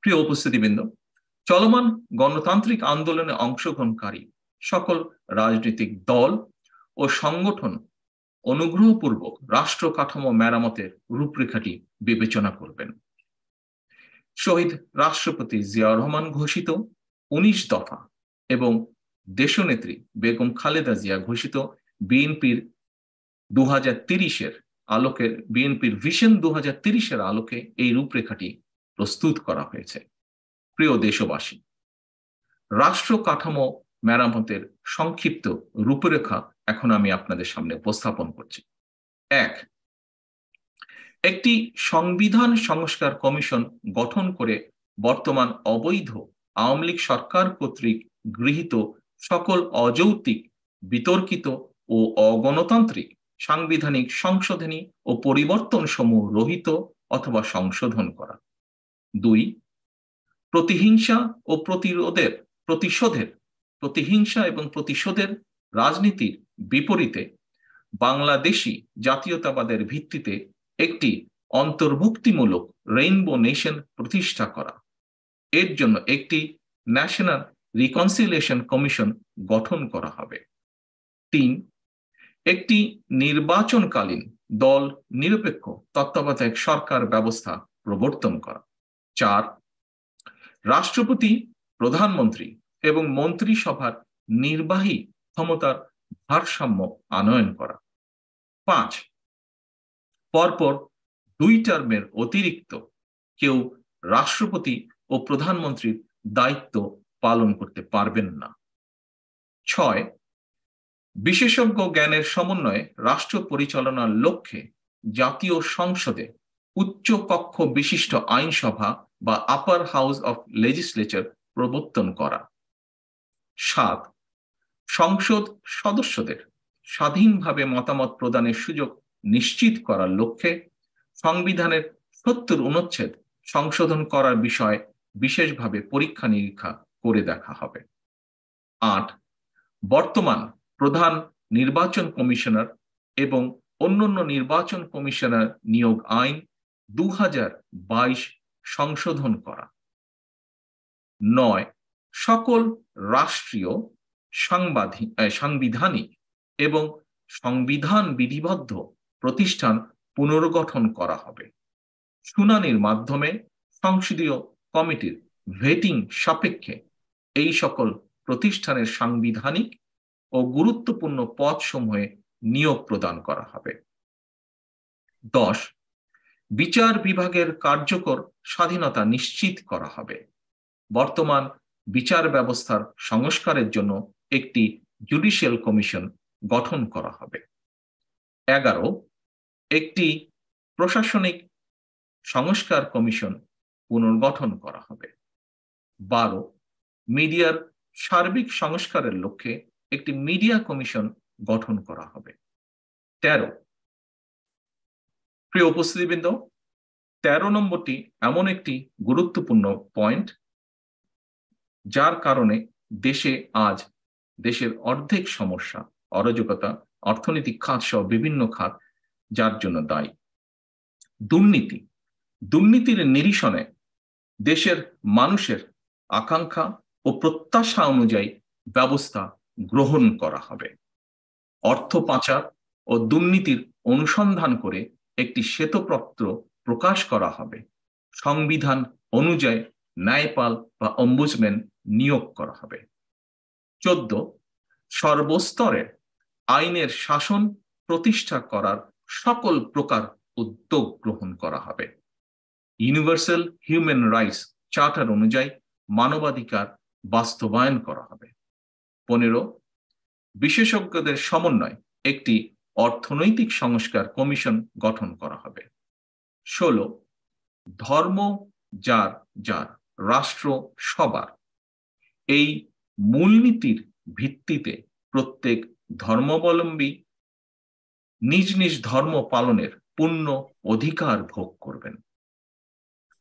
প্রিয় উপস্থিতিবৃন্দ, চলমান গণতান্ত্রিক আন্দোলনে অংশগ্রহণকারী সকল রাজনৈতিক দল ও সংগঠন অনুগ্রহপূর্বক রাষ্ট্র কাঠামো মেরামতের রূপরেখাটি বিবেচনা করবেন। শহীদ রাষ্ট্রপতি জিয়াউর রহমান ঘোষিত 19 দফা এবং দেশনেত্রী বেগম খালেদা জিয়া ঘোষিত বিএনপির 2030-এর আলোকে, বিএনপির ভিশন 2030-এর আলোকে এই রূপরেখাটি প্রস্তুত করা হয়েছে। প্রিয় দেশবাসী, রাষ্ট্র কাঠামো মেরামতের সংক্ষিপ্ত রূপরেখা এখন আমি আপনাদের সামনে উপস্থাপন করছি। একটি সংবিধান সংস্কার কমিশন গঠন করে বর্তমান অবৈধ আওয়ামী লীগ সরকার কর্তৃক গৃহীত সকল অযৌক্তিক, বিতর্কিত ও অগণতান্ত্রিক সাংবিধানিক সংশোধনী ও পরিবর্তন সমূহ রহিত অথবা সংশোধন করা। 2, প্রতিহিংসা ও প্রতিশোধের রাজনীতির বিপরীতে বাংলাদেশি জাতীয়তাবাদের ভিত্তিতে একটি অন্তর্ভুক্তিমূলক রেইনবো নেশন প্রতিষ্ঠা করা। এর জন্য একটি ন্যাশনাল রিকনসিলিয়েশন কমিশন গঠন করা হবে। 3, একটি নির্বাচনকালীন দল নিরপেক্ষ তত্ত্বাবধায়ক সরকার ব্যবস্থা প্রবর্তন করা। 4, রাষ্ট্রপতি, প্রধানমন্ত্রী এবং মন্ত্রিসভার নির্বাহী ক্ষমতার ভারসাম্য আনয়ন করা। 5, পরপর 2 টার্মের অতিরিক্ত কেউ রাষ্ট্রপতি ও প্রধানমন্ত্রীর দায়িত্ব পালন করতে পারবেন না। 6, বিশেষজ্ঞ জ্ঞানের সমন্বয়ে রাষ্ট্র পরিচালনার লক্ষ্যে জাতীয় সংসদে উচ্চ কক্ষ বিশিষ্ট আইনসভা বা আপার হাউস অফ লেজিসলেচার প্রবর্তন করা। 7, সংসদ সদস্যদের স্বাধীনভাবে মতামত প্রদানের সুযোগ নিশ্চিত করার লক্ষ্যে সংবিধানের 70 অনুচ্ছেদ সংশোধন করার বিষয়ে বিশেষভাবে পরীক্ষা নিরীক্ষা করে দেখা হবে। 8, বর্তমান প্রধান নির্বাচন কমিশনার এবং অন্যান্য নির্বাচন কমিশনার নিয়োগ আইন 2022 সংশোধন করা। 9, সকল রাষ্ট্রীয় সাংবিধানিক এবং সংবিধান বিধিবদ্ধ প্রতিষ্ঠান পুনর্গঠন করা হবে। শুনানির মাধ্যমে সংসদীয় কমিটির ভেটিং সাপেক্ষে এই সকল প্রতিষ্ঠানের সাংবিধানিক ও গুরুত্বপূর্ণ পদসমূহে নিয়োগ প্রদান করা হবে। 10, বিচার বিভাগের কার্যকর স্বাধীনতা নিশ্চিত করা হবে। বর্তমান বিচার ব্যবস্থার সংস্কারের জন্য একটি জুডিশিয়াল কমিশন গঠন করা হবে। 11, একটি প্রশাসনিক সংস্কার কমিশন পুনর্গঠন করা হবে। 12, মিডিয়ার সার্বিক সংস্কারের লক্ষ্যে একটি মিডিয়া কমিশন গঠন করা হবে। 13, প্রিয় উপস্থিতিবৃন্দ, 13 নম্বরটি এমন একটি গুরুত্বপূর্ণ পয়েন্ট যার কারণে দেশের অর্ধেক সমস্যা, অরাজকতা, অর্থনৈতিক খাত সহ বিভিন্ন খাত যার জন্য দায়ী। দুর্নীতির নিরসনে দেশের মানুষের আকাঙ্ক্ষা ও প্রত্যাশা অনুযায়ী ব্যবস্থা গ্রহণ করা হবে। অর্থ পাচার ও দুর্নীতির অনুসন্ধান করে একটি শ্বেতপত্র প্রকাশ করা হবে। সংবিধান অনুযায়ী ন্যায়পাল বা অম্বুজম্যান নিয়োগ করা হবে। 14, সর্বস্তরে আইনের শাসন প্রতিষ্ঠা করার সকল প্রকার উদ্যোগ গ্রহণ করা হবে। ইউনিভার্সাল হিউম্যান রাইটস চার্টার অনুযায়ী মানবাধিকার বাস্তবায়ন করা হবে। 15, বিশেষজ্ঞদের সমন্বয়ে একটি অর্থনৈতিক সংস্কার কমিশন গঠন করা হবে। 16, ধর্ম যার যার, রাষ্ট্র সবার, এই মূলনীতির ভিত্তিতে প্রত্যেক ধর্মাবলম্বী নিজ নিজ ধর্ম পালনের পূর্ণ অধিকার ভোগ করবেন।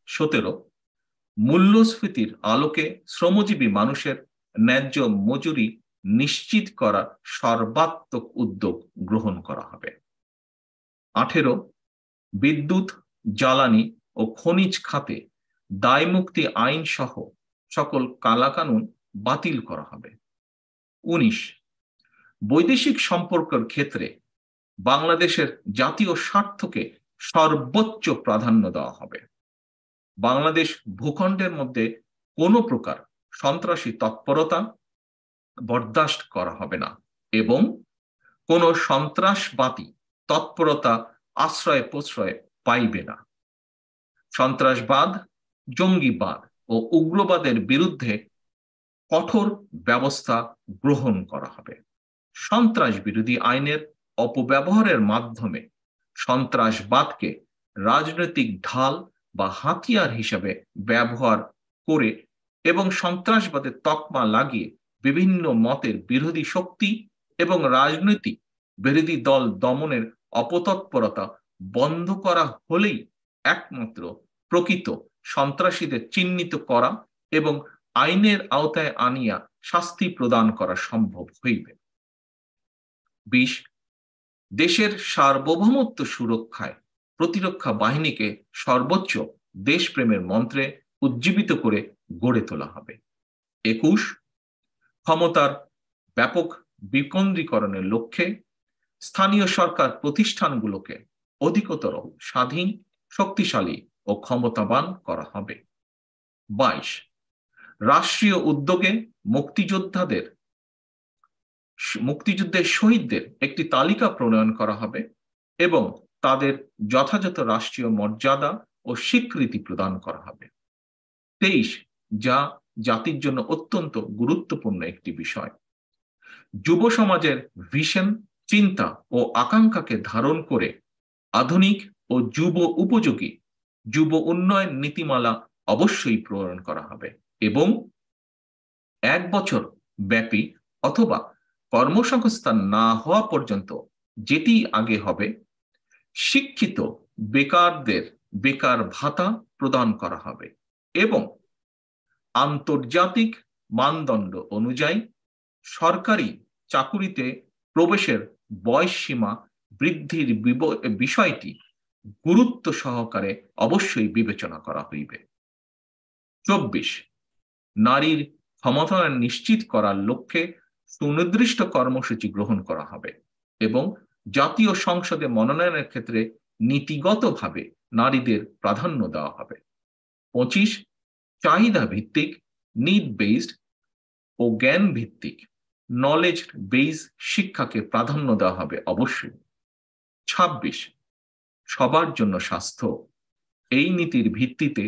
17, মূল্যস্ফীতির আলোকে শ্রমজীবী মানুষের ন্যায্য মজুরি নিশ্চিত করার সর্বাত্মক উদ্যোগ গ্রহণ করা হবে। 18, বিদ্যুৎ, জ্বালানি ও খনিজ খাতে দায়মুক্তি আইন সহ সকল কালাকানুন বাতিল করা হবে। 19, বৈদেশিক সম্পর্কের ক্ষেত্রে বাংলাদেশের জাতীয় স্বার্থকে সর্বোচ্চ প্রাধান্য দেওয়া হবে। বাংলাদেশ ভূখণ্ডের মধ্যে কোনো প্রকার সন্ত্রাসী তৎপরতা বরদাস্ত করা হবে না এবং কোনো সন্ত্রাসবাদী তৎপরতা আশ্রয় প্রশ্রয় পাইবে না। সন্ত্রাসবাদ, জঙ্গিবাদ ও উগ্রবাদের বিরুদ্ধে কঠোর ব্যবস্থা গ্রহণ করা হবে। সন্ত্রাস বিরোধী আইনের অপব্যবহারের মাধ্যমে সন্ত্রাসবাদকে রাজনৈতিক ঢাল বা হাতিয়ার হিসাবে ব্যবহার করে এবং সন্ত্রাসবাদের তকমা লাগিয়ে বিভিন্ন মতের বিরোধী শক্তি এবং রাজনৈতিক বিরোধী দল দমনের অপতৎপরতা বন্ধ করা হলেই একমাত্র প্রকৃত সন্ত্রাসীদের চিহ্নিত করা এবং আইনের আওতায় আনিয়া শাস্তি প্রদান করা সম্ভব হইবে। 20, দেশের সার্বভৌমত্ব সুরক্ষায় প্রতিরক্ষা বাহিনীকে সর্বোচ্চ দেশপ্রেমের মন্ত্রে উজ্জীবিত করে গড়ে তোলা হবে। 21, ক্ষমতার ব্যাপক বিকেন্দ্রীকরণের লক্ষ্যে স্থানীয় সরকার প্রতিষ্ঠানগুলোকে অধিকতর স্বাধীন, শক্তিশালী ও ক্ষমতাবান করা হবে। 22, রাষ্ট্রীয় উদ্যোগে মুক্তিযুদ্ধের শহীদদের একটি তালিকা প্রণয়ন করা হবে এবং তাদের যথাযথ রাষ্ট্রীয় মর্যাদা ও স্বীকৃতি প্রদান করা হবে। 23, যা জাতির জন্য অত্যন্ত গুরুত্বপূর্ণ একটি বিষয়, যুব সমাজের ভিশন, চিন্তা ও আকাঙ্ক্ষাকে ধারণ করে আধুনিক ও যুব উপযোগী যুব উন্নয়ন নীতিমালা অবশ্যই প্রণয়ন করা হবে এবং 1 বছর ব্যাপী অথবা কর্মসংস্থান না হওয়া পর্যন্ত যেটি আগে হবে, শিক্ষিত বেকারদের বেকার ভাতা প্রদান করা হবে এবং আন্তর্জাতিক মানদণ্ড অনুযায়ী সরকারি চাকুরিতে প্রবেশের বয়স সীমা বৃদ্ধির বিষয়টি গুরুত্ব সহকারে অবশ্যই বিবেচনা করা হইবে। 24, নারীর ক্ষমতায়ন নিশ্চিত করার লক্ষ্যে সুনির্দিষ্ট কর্মসূচি গ্রহণ করা হবে এবং জাতীয় সংসদে মনোনয়নের ক্ষেত্রে নীতিগতভাবে নারীদের প্রাধান্য দেওয়া হবে। 25, চাহিদা ভিত্তিক, নিড বেসড ও জ্ঞান ভিত্তিক নলেজ বেস শিক্ষাকে প্রাধান্য দেওয়া হবে অবশ্যই। 26, সবার জন্য স্বাস্থ্য, এই নীতির ভিত্তিতে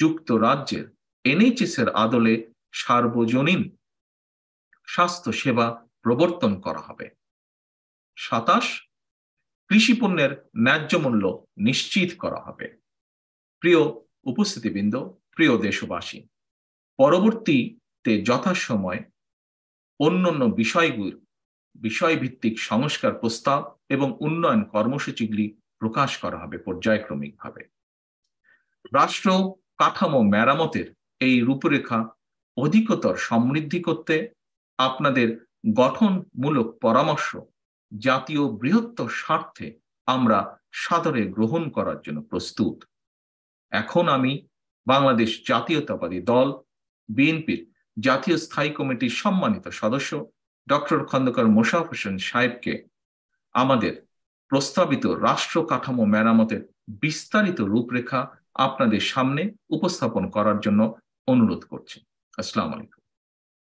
যুক্তরাজ্যের NHS এর আদলে সার্বজনীন স্বাস্থ্য সেবা প্রবর্তন করা হবে। 27, কৃষি পণ্যের ন্যায্য মূল্য নিশ্চিত করা হবে। প্রিয় উপস্থিতিবৃন্দ, প্রিয় দেশবাসী, পরবর্তীতে যথাসময় অন্যান্য বিষয়ভিত্তিক সংস্কার প্রস্তাব এবং উন্নয়ন কর্মসূচিগুলি প্রকাশ করা হবে পর্যায়ক্রমিকভাবে। রাষ্ট্র কাঠামো মেরামতের এই রূপরেখা অধিকতর সমৃদ্ধি করতে আপনাদের গঠনমূলক পরামর্শ জাতীয় বৃহত্তর স্বার্থে আমরা সাদরে গ্রহণ করার জন্য প্রস্তুত। এখন আমি বাংলাদেশ জাতীয়তাবাদী দল বিএনপির জাতীয় স্থায়ী কমিটির সম্মানিত সদস্য ডক্টর খন্দকার মোশাররফ হোসেন সাহেবকে আমাদের প্রস্তাবিত রাষ্ট্র কাঠামো মেরামতের বিস্তারিত রূপরেখা আপনাদের সামনে উপস্থাপন করার জন্য অনুরোধ করছি। আসসালামু আলাইকুম।